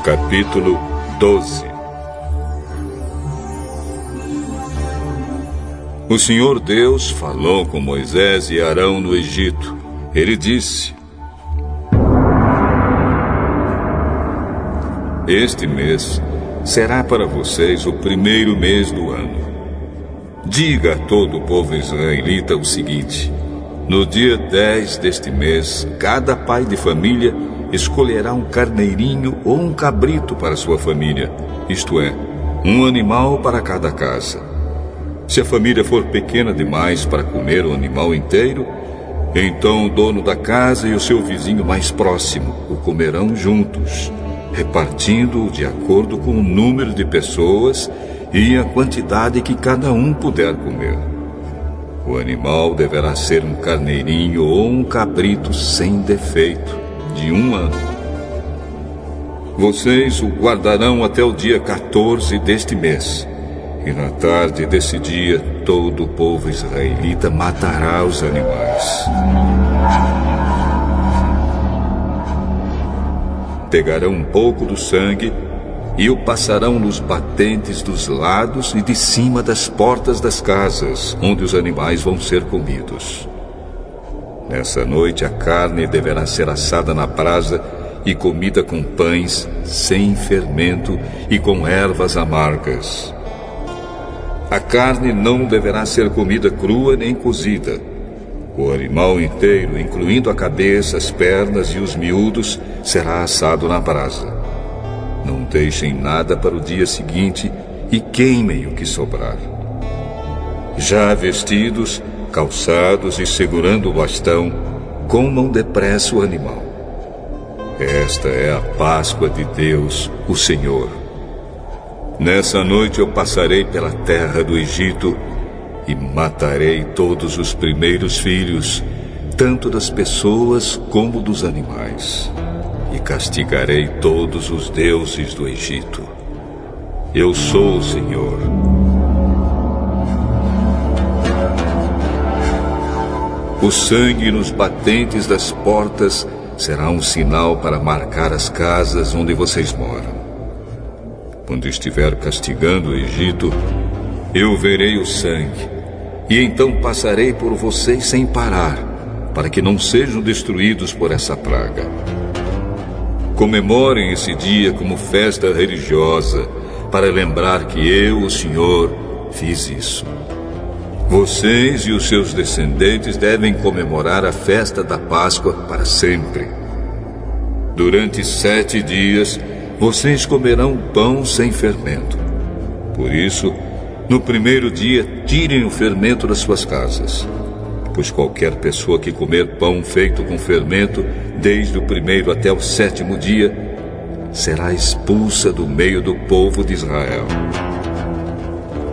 Capítulo 12. O Senhor Deus falou com Moisés e Arão no Egito. Ele disse: Este mês será para vocês o primeiro mês do ano. Diga a todo o povo israelita o seguinte: no dia 10 deste mês, cada pai de família escolherá um carneirinho ou um cabrito para sua família, isto é, um animal para cada casa. Se a família for pequena demais para comer o animal inteiro, então o dono da casa e o seu vizinho mais próximo o comerão juntos, repartindo-o de acordo com o número de pessoas e a quantidade que cada um puder comer. O animal deverá ser um carneirinho ou um cabrito sem defeito, de 1 ano. Vocês o guardarão até o dia 14 deste mês. E na tarde desse dia, todo o povo israelita matará os animais. Pegarão um pouco do sangue e o passarão nos batentes dos lados e de cima das portas das casas, onde os animais vão ser comidos. Nessa noite, a carne deverá ser assada na brasa e comida com pães sem fermento e com ervas amargas. A carne não deverá ser comida crua nem cozida. O animal inteiro, incluindo a cabeça, as pernas e os miúdos, será assado na brasa. Não deixem nada para o dia seguinte e queimem o que sobrar. Já vestidos, calçados e segurando o bastão, comam depressa o animal. Esta é a Páscoa de Deus, o Senhor. Nessa noite eu passarei pela terra do Egito e matarei todos os primeiros filhos, tanto das pessoas como dos animais. E castigarei todos os deuses do Egito. Eu sou o Senhor. O sangue nos batentes das portas será um sinal para marcar as casas onde vocês moram. Quando estiver castigando o Egito, eu verei o sangue, e então passarei por vocês sem parar, para que não sejam destruídos por essa praga. Comemorem esse dia como festa religiosa, para lembrar que eu, o Senhor, fiz isso. Vocês e os seus descendentes devem comemorar a festa da Páscoa para sempre. Durante 7 dias, vocês comerão pão sem fermento. Por isso, no primeiro dia, tirem o fermento das suas casas. Pois qualquer pessoa que comer pão feito com fermento, desde o primeiro até o 7º dia, será expulsa do meio do povo de Israel.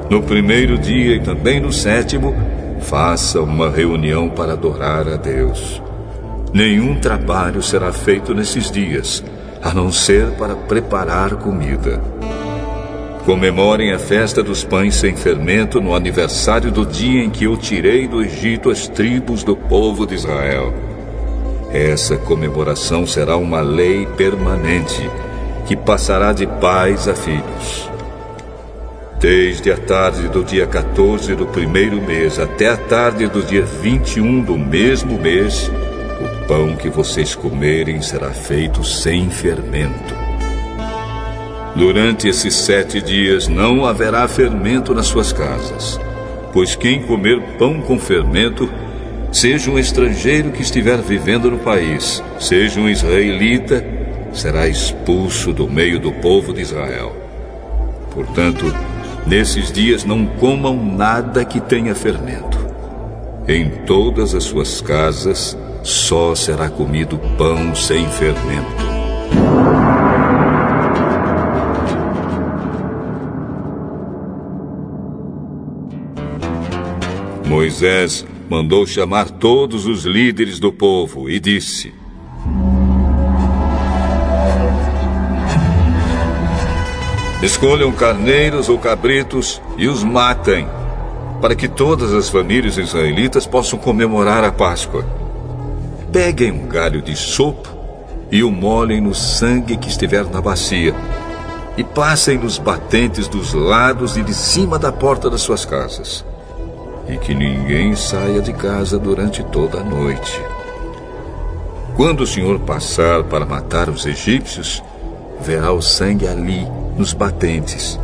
No primeiro dia e também no 7º, faça uma reunião para adorar a Deus. Nenhum trabalho será feito nesses dias, a não ser para preparar comida. Comemorem a festa dos pães sem fermento no aniversário do dia em que eu tirei do Egito as tribos do povo de Israel. Essa comemoração será uma lei permanente, que passará de pais a filhos. Desde a tarde do dia 14 do primeiro mês até a tarde do dia 21 do mesmo mês, o pão que vocês comerem será feito sem fermento. Durante esses 7 dias não haverá fermento nas suas casas, pois quem comer pão com fermento, seja um estrangeiro que estiver vivendo no país, seja um israelita, será expulso do meio do povo de Israel. Portanto, nesses dias não comam nada que tenha fermento. Em todas as suas casas só será comido pão sem fermento. Moisés mandou chamar todos os líderes do povo e disse: escolham carneiros ou cabritos e os matem, para que todas as famílias israelitas possam comemorar a Páscoa. Peguem um galho de sopo e o molhem no sangue que estiver na bacia, e passem nos batentes dos lados e de cima da porta das suas casas, e que ninguém saia de casa durante toda a noite. Quando o Senhor passar para matar os egípcios, verá o sangue ali, nos batentes,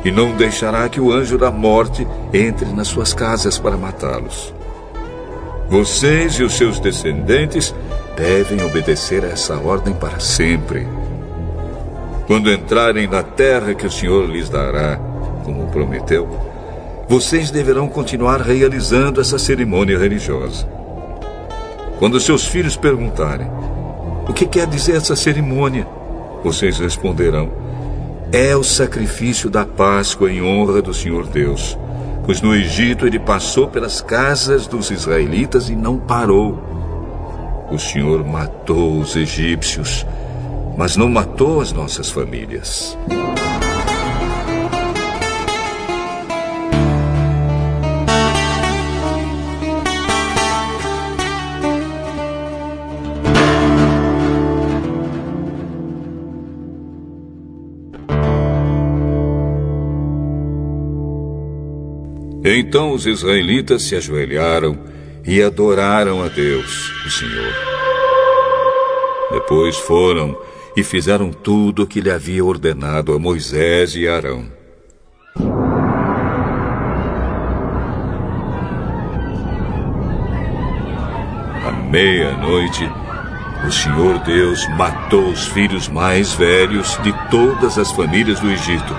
e não deixará que o anjo da morte entre nas suas casas para matá-los. Vocês e os seus descendentes devem obedecer a essa ordem para sempre. Quando entrarem na terra que o Senhor lhes dará, como prometeu, vocês deverão continuar realizando essa cerimônia religiosa. Quando seus filhos perguntarem: o que quer dizer essa cerimônia? Vocês responderão: é o sacrifício da Páscoa em honra do Senhor Deus, pois no Egito ele passou pelas casas dos israelitas e não parou. O Senhor matou os egípcios, mas não matou as nossas famílias. Então os israelitas se ajoelharam e adoraram a Deus, o Senhor. Depois foram e fizeram tudo o que lhe havia ordenado a Moisés e Arão. À meia-noite, o Senhor Deus matou os filhos mais velhos de todas as famílias do Egito,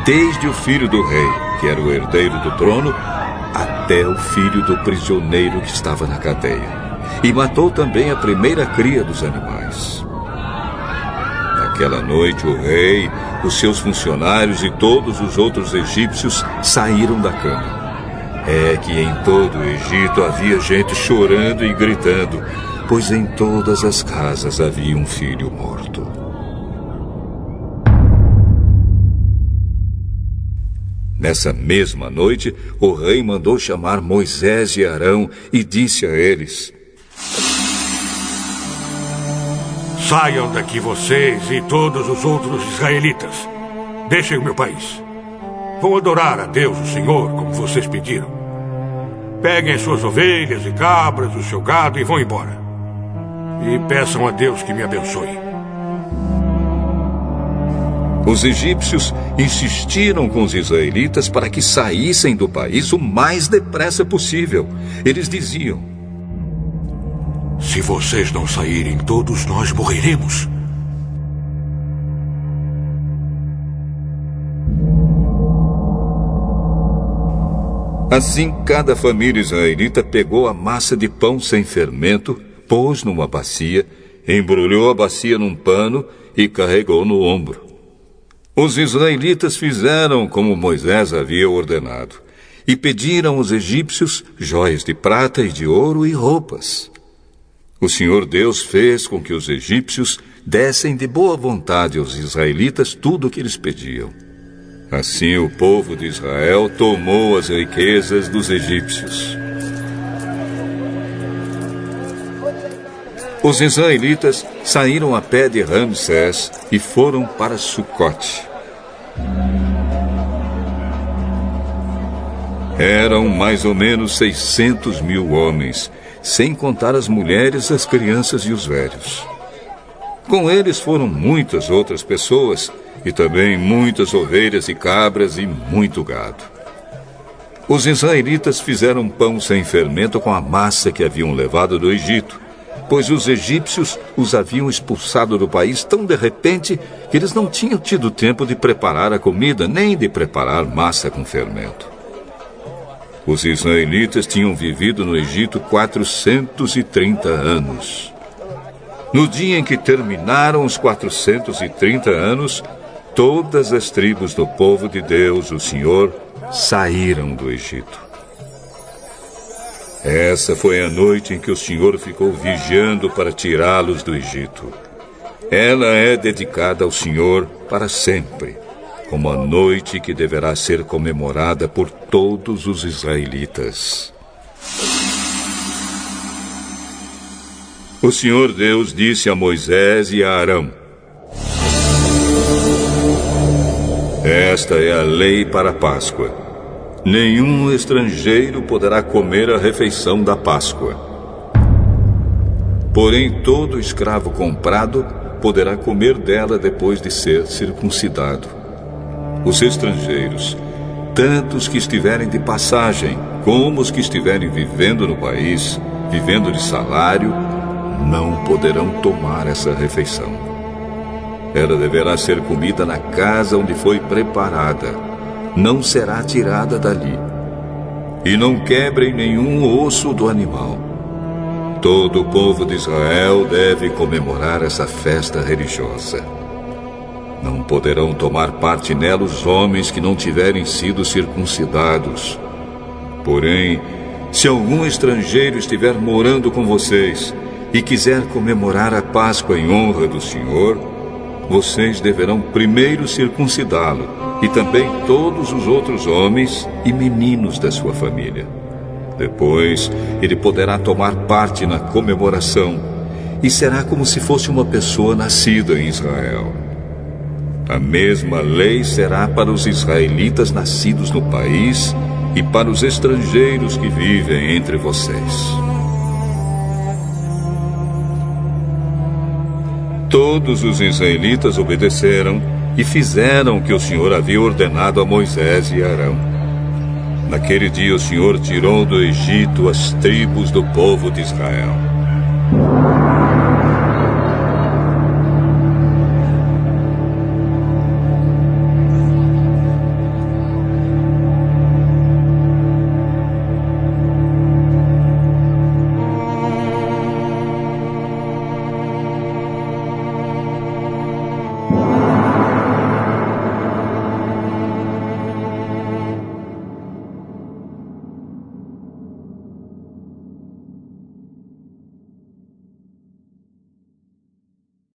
desde o filho do rei, que era o herdeiro do trono, até o filho do prisioneiro que estava na cadeia. E matou também a primeira cria dos animais. Naquela noite o rei, os seus funcionários e todos os outros egípcios saíram da cama. É que em todo o Egito havia gente chorando e gritando, pois em todas as casas havia um filho morto. Nessa mesma noite, o rei mandou chamar Moisés e Arão e disse a eles: saiam daqui vocês e todos os outros israelitas. Deixem o meu país. Vão adorar a Deus, o Senhor, como vocês pediram. Peguem as suas ovelhas e cabras, o seu gado e vão embora. E peçam a Deus que me abençoe. Os egípcios insistiram com os israelitas para que saíssem do país o mais depressa possível. Eles diziam: se vocês não saírem, todos nós morreremos. Assim, cada família israelita pegou a massa de pão sem fermento, pôs numa bacia, embrulhou a bacia num pano e carregou no ombro. Os israelitas fizeram como Moisés havia ordenado e pediram aos egípcios joias de prata e de ouro e roupas. O Senhor Deus fez com que os egípcios dessem de boa vontade aos israelitas tudo o que eles pediam. Assim o povo de Israel tomou as riquezas dos egípcios. Os israelitas saíram a pé de Ramsés e foram para Sucote. Eram mais ou menos 600 mil homens, sem contar as mulheres, as crianças e os velhos. Com eles foram muitas outras pessoas, e também muitas ovelhas e cabras e muito gado. Os israelitas fizeram pão sem fermento com a massa que haviam levado do Egito, pois os egípcios os haviam expulsado do país tão de repente que eles não tinham tido tempo de preparar a comida, nem de preparar massa com fermento. Os israelitas tinham vivido no Egito 430 anos. No dia em que terminaram os 430 anos, todas as tribos do povo de Deus, o Senhor, saíram do Egito. Essa foi a noite em que o Senhor ficou vigiando para tirá-los do Egito. Ela é dedicada ao Senhor para sempre, como a noite que deverá ser comemorada por todos os israelitas. O Senhor Deus disse a Moisés e a Arão: esta é a lei para a Páscoa. Nenhum estrangeiro poderá comer a refeição da Páscoa. Porém, todo escravo comprado poderá comer dela depois de ser circuncidado. Os estrangeiros, tanto os que estiverem de passagem, como os que estiverem vivendo no país, vivendo de salário, não poderão tomar essa refeição. Ela deverá ser comida na casa onde foi preparada. Não será tirada dali. E não quebrem nenhum osso do animal. Todo o povo de Israel deve comemorar essa festa religiosa. Não poderão tomar parte nela os homens que não tiverem sido circuncidados. Porém, se algum estrangeiro estiver morando com vocês e quiser comemorar a Páscoa em honra do Senhor, vocês deverão primeiro circuncidá-lo, e também todos os outros homens e meninos da sua família. Depois, ele poderá tomar parte na comemoração, e será como se fosse uma pessoa nascida em Israel. A mesma lei será para os israelitas nascidos no país e para os estrangeiros que vivem entre vocês. Todos os israelitas obedeceram e fizeram o que o Senhor havia ordenado a Moisés e Arão. Naquele dia o Senhor tirou do Egito as tribos do povo de Israel.